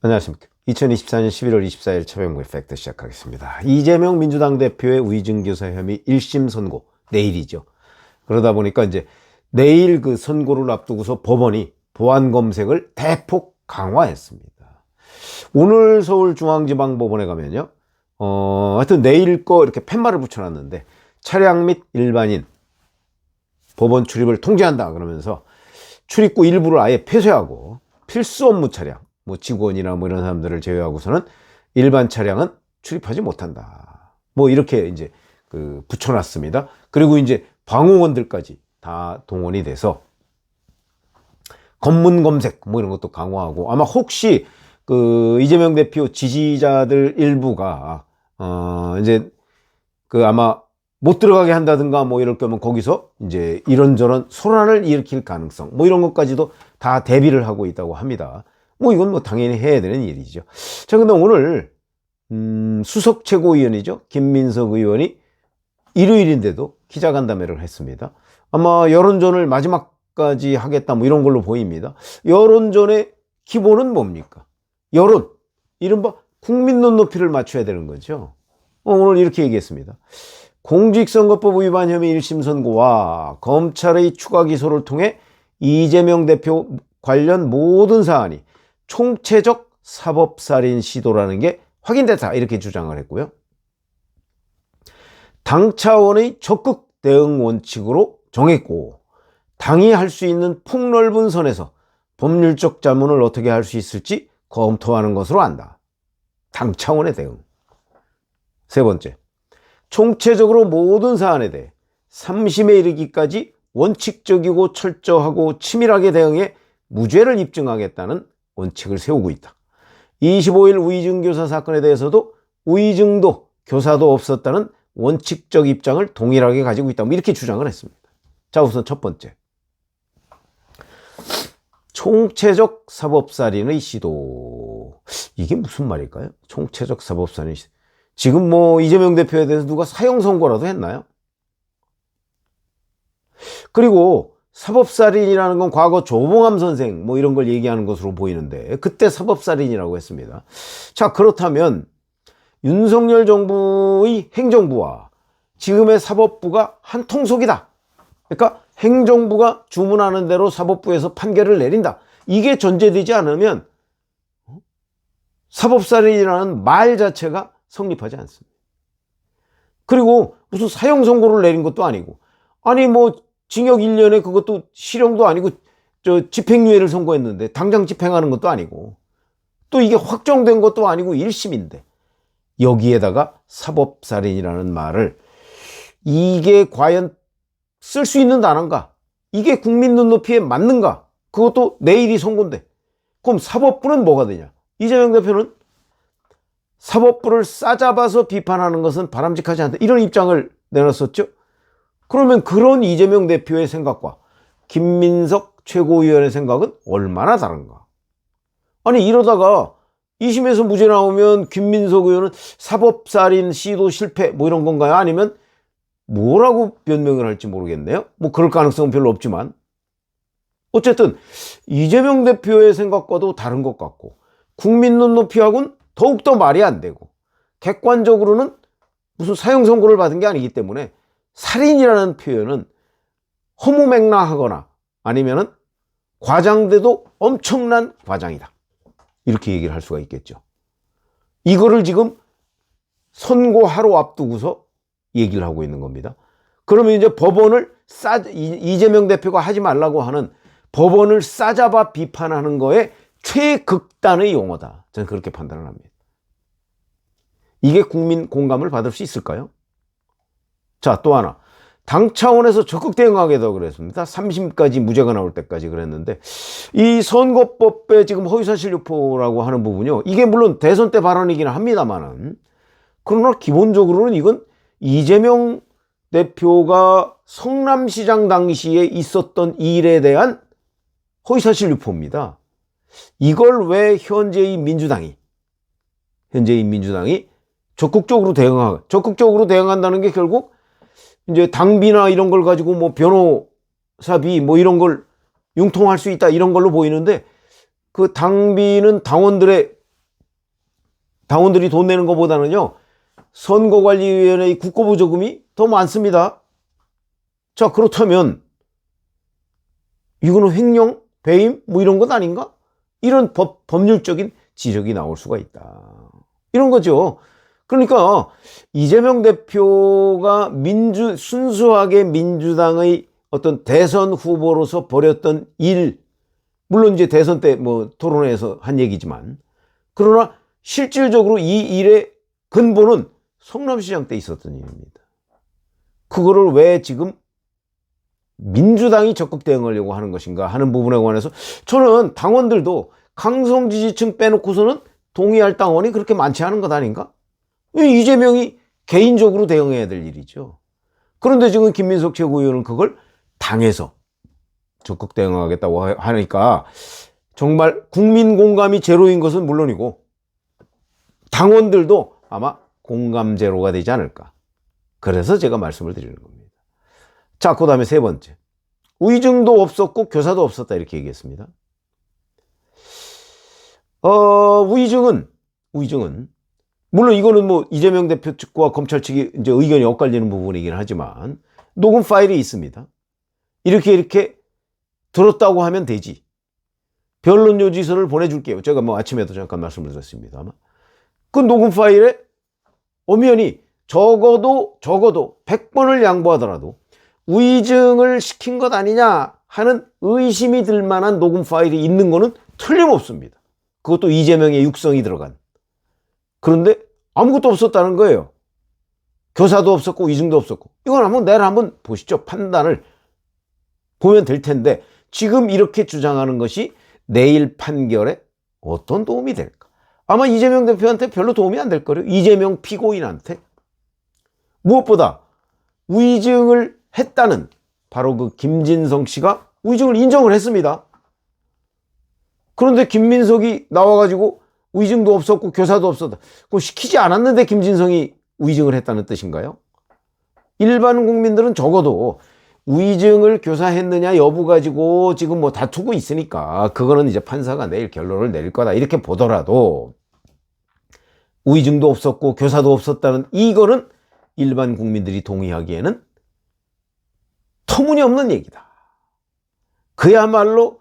안녕하십니까. 2024년 11월 24일 최병무의 팩트 시작하겠습니다. 이재명 민주당 대표의 위증교사 혐의 1심 선고 내일이죠. 그러다 보니까 이제 내일 그 선고를 앞두고서 법원이 보안 검색을 대폭 강화했습니다. 오늘 서울중앙지방법원에 가면요, 하여튼 내일 거 이렇게 팻말을 붙여놨는데, 차량 및 일반인 법원 출입을 통제한다 그러면서 출입구 일부를 아예 폐쇄하고 필수 업무 차량, 뭐 직원이나 뭐 이런 사람들을 제외하고서는 일반 차량은 출입하지 못한다. 뭐 이렇게 이제 붙여놨습니다. 그리고 이제 방호원들까지 다 동원이 돼서 검문 검색 뭐 이런 것도 강화하고, 아마 혹시 이재명 대표 지지자들 일부가 이제 아마 못 들어가게 한다든가 뭐 이럴 거면 거기서 이제 이런저런 소란을 일으킬 가능성 뭐 이런 것까지도 다 대비를 하고 있다고 합니다. 뭐 이건 뭐 당연히 해야 되는 일이죠. 자, 근데 오늘 수석 최고위원이죠, 김민석 의원이 일요일인데도 기자간담회를 했습니다. 아마 여론전을 마지막까지 하겠다 뭐 이런 걸로 보입니다. 여론전의 기본은 뭡니까? 여론, 이른바 국민 눈높이를 맞춰야 되는 거죠. 오늘 이렇게 얘기했습니다. 공직선거법 위반 혐의 1심 선고와 검찰의 추가 기소를 통해 이재명 대표 관련 모든 사안이 총체적 사법살인 시도라는 게 확인됐다, 이렇게 주장을 했고요. 당 차원의 적극 대응 원칙으로 정했고, 당이 할 수 있는 폭넓은 선에서 법률적 자문을 어떻게 할 수 있을지 검토하는 것으로 안다. 당 차원의 대응. 세 번째, 총체적으로 모든 사안에 대해 3심에 이르기까지 원칙적이고 철저하고 치밀하게 대응해 무죄를 입증하겠다는 원칙을 세우고 있다. 25일 우이증교사 사건에 대해서도 우이증도 교사도 없었다는 원칙적 입장을 동일하게 가지고 있다, 이렇게 주장을 했습니다. 자, 우선 첫 번째, 총체적 사법살인의 시도. 이게 무슨 말일까요? 총체적 사법살인의 시도. 지금 뭐 이재명 대표에 대해서 누가 사형 선고라도 했나요? 그리고 사법살인이라는 건 과거 조봉암 선생 뭐 이런 걸 얘기하는 것으로 보이는데, 그때 사법살인이라고 했습니다. 자, 그렇다면 윤석열 정부의 행정부와 지금의 사법부가 한 통속이다. 그러니까 행정부가 주문하는 대로 사법부에서 판결을 내린다. 이게 전제되지 않으면 사법살인이라는 말 자체가 성립하지 않습니다. 그리고 무슨 사형 선고를 내린 것도 아니고, 아니 뭐 징역 1년에 그것도 실형도 아니고 집행유예를 선고했는데 당장 집행하는 것도 아니고, 또 이게 확정된 것도 아니고 1심인데 여기에다가 사법살인이라는 말을, 이게 과연 쓸 수 있는 단어인가? 이게 국민 눈높이에 맞는가? 그것도 내일이 선고인데. 그럼 사법부는 뭐가 되냐? 이재명 대표는 사법부를 싸잡아서 비판하는 것은 바람직하지 않다, 이런 입장을 내놨었죠. 그러면 그런 이재명 대표의 생각과 김민석 최고위원의 생각은 얼마나 다른가? 아니, 이러다가 2심에서 무죄 나오면 김민석 의원은 사법살인 시도 실패 뭐 이런 건가요? 아니면 뭐라고 변명을 할지 모르겠네요. 뭐 그럴 가능성은 별로 없지만, 어쨌든 이재명 대표의 생각과도 다른 것 같고, 국민 눈높이하고는 더욱더 말이 안 되고, 객관적으로는 무슨 사형 선고를 받은 게 아니기 때문에 살인이라는 표현은 허무맹랑하거나 아니면은 과장돼도 엄청난 과장이다, 이렇게 얘기를 할 수가 있겠죠. 이거를 지금 선고 하루 앞두고서 얘기를 하고 있는 겁니다. 그러면 이제 법원을 이재명 대표가 하지 말라고 하는 법원을 싸잡아 비판하는 거에 최극단의 용어다, 저는 그렇게 판단을 합니다. 이게 국민 공감을 받을 수 있을까요? 자, 또 하나, 당 차원에서 적극 대응하겠다고 그랬습니다. 3심까지 무죄가 나올 때까지 그랬는데, 이 선거법에 지금 허위사실 유포라고 하는 부분이요, 이게 물론 대선 때 발언이긴 합니다만은, 그러나 기본적으로는 이건 이재명 대표가 성남시장 당시에 있었던 일에 대한 허위사실 유포입니다. 이걸 왜 현재의 민주당이 적극적으로 대응한다는 게 결국 이제 당비나 이런 걸 가지고 뭐 변호사비 뭐 이런 걸 융통할 수 있다 이런 걸로 보이는데 그 당비는 당원들이 돈 내는 것보다는요 선거관리위원회의 국고보조금이 더 많습니다. 자, 그렇다면 이거는 횡령, 배임 뭐 이런 것 아닌가? 이런 법률적인 지적이 나올 수가 있다. 이런 거죠. 그러니까 이재명 대표가 순수하게 민주당의 어떤 대선 후보로서 벌였던 일, 물론 이제 대선 때 뭐 토론회에서 한 얘기지만, 그러나 실질적으로 이 일의 근본은 성남시장 때 있었던 일입니다. 그거를 왜 지금 민주당이 적극 대응하려고 하는 것인가 하는 부분에 관해서 저는 당원들도 강성 지지층 빼놓고서는 동의할 당원이 그렇게 많지 않은 것 아닌가? 이재명이 개인적으로 대응해야 될 일이죠. 그런데 지금 김민석 최고위원은 그걸 당에서 적극 대응하겠다고 하니까 정말 국민 공감이 제로인 것은 물론이고 당원들도 아마 공감 제로가 되지 않을까. 그래서 제가 말씀을 드리는 겁니다. 자, 그 다음에 세 번째. 의증도 없었고 교사도 없었다 이렇게 얘기했습니다. 의증은 물론 이거는 뭐 이재명 대표 측과 검찰 측이 이제 의견이 엇갈리는 부분이긴 하지만 녹음 파일이 있습니다. 이렇게 들었다고 하면 되지. 변론 요지서를 보내줄게요. 제가 뭐 아침에도 잠깐 말씀을 드렸습니다만 그 녹음 파일에 엄연히 적어도 100번을 양보하더라도 의증을 시킨 것 아니냐 하는 의심이 들 만한 녹음 파일이 있는 거는 틀림없습니다. 그것도 이재명의 육성이 들어간. 그런데 아무것도 없었다는 거예요. 교사도 없었고 의증도 없었고. 이건 내일 한번 보시죠. 판단을 보면 될 텐데 지금 이렇게 주장하는 것이 내일 판결에 어떤 도움이 될까? 아마 이재명 대표한테 별로 도움이 안 될 거예요. 이재명 피고인한테. 무엇보다 의증을 했다는 바로 그 김진성 씨가 의증을 인정을 했습니다. 그런데 김민석이 나와가지고 의증도 없었고 교사도 없었다. 그거 시키지 않았는데 김진성이 의증을 했다는 뜻인가요? 일반 국민들은 적어도 의증을 교사했느냐 여부 가지고 지금 뭐 다투고 있으니까 그거는 이제 판사가 내일 결론을 내릴 거다 이렇게 보더라도 의증도 없었고 교사도 없었다는 이거는 일반 국민들이 동의하기에는 터무니없는 얘기다. 그야말로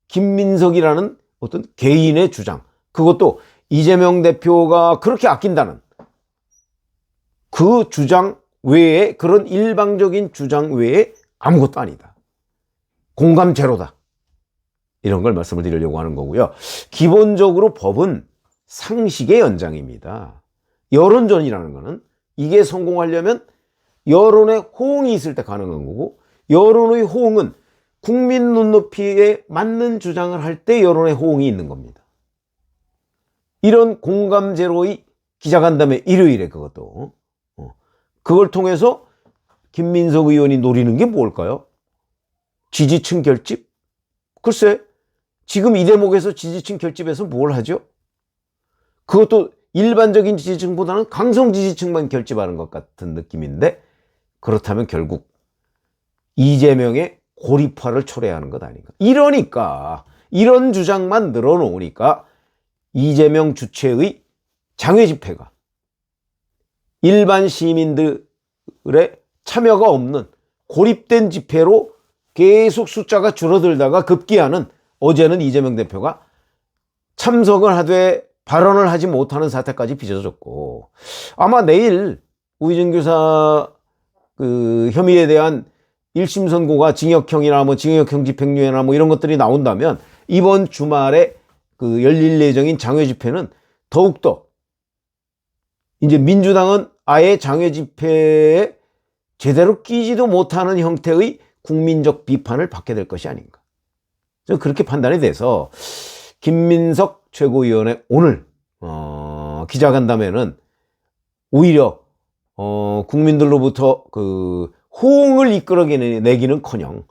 김민석이라는 어떤 개인의 주장, 그것도 이재명 대표가 그렇게 아낀다는 그 주장 외에, 그런 일방적인 주장 외에 아무것도 아니다. 공감 제로다. 이런 걸 말씀을 드리려고 하는 거고요. 기본적으로 법은 상식의 연장입니다. 여론전이라는 거는 이게 성공하려면 여론의 호응이 있을 때 가능한 거고, 여론의 호응은 국민 눈높이에 맞는 주장을 할 때 여론의 호응이 있는 겁니다. 이런 공감 제로의 기자간담회 일요일에 그것도 그걸 통해서 김민석 의원이 노리는 게 뭘까요? 지지층 결집? 글쎄, 지금 이 대목에서 지지층 결집에서 뭘 하죠? 그것도 일반적인 지지층보다는 강성 지지층만 결집하는 것 같은 느낌인데, 그렇다면 결국 이재명의 고립화를 초래하는 것 아닌가. 이러니까 이런 주장만 늘어놓으니까 이재명 주최의 장외 집회가 일반 시민들의 참여가 없는 고립된 집회로 계속 숫자가 줄어들다가 급기야는 어제는 이재명 대표가 참석을 하되 발언을 하지 못하는 사태까지 빚어졌고, 아마 내일 의증교사 그 혐의에 대한 1심 선고가 징역형이나 뭐 징역형 집행유예나 뭐 이런 것들이 나온다면 이번 주말에 그 열릴 예정인 장외 집회는 더욱더 이제 민주당은 아예 장외 집회에 제대로 끼지도 못하는 형태의 국민적 비판을 받게 될 것이 아닌가. 저는 그렇게 판단이 돼서 김민석 최고위원의 오늘 기자간담회는 오히려 국민들로부터 그 호응을 이끌어내기는커녕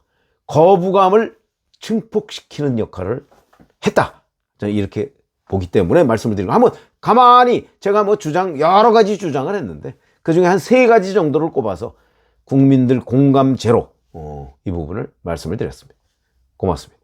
거부감을 증폭시키는 역할을 했다. 저는 이렇게 보기 때문에 말씀을 드리고, 한번 가만히 제가 뭐 여러 가지 주장을 했는데 그중에 한 3가지 정도를 꼽아서 국민들 공감 제로 이 부분을 말씀을 드렸습니다. 고맙습니다.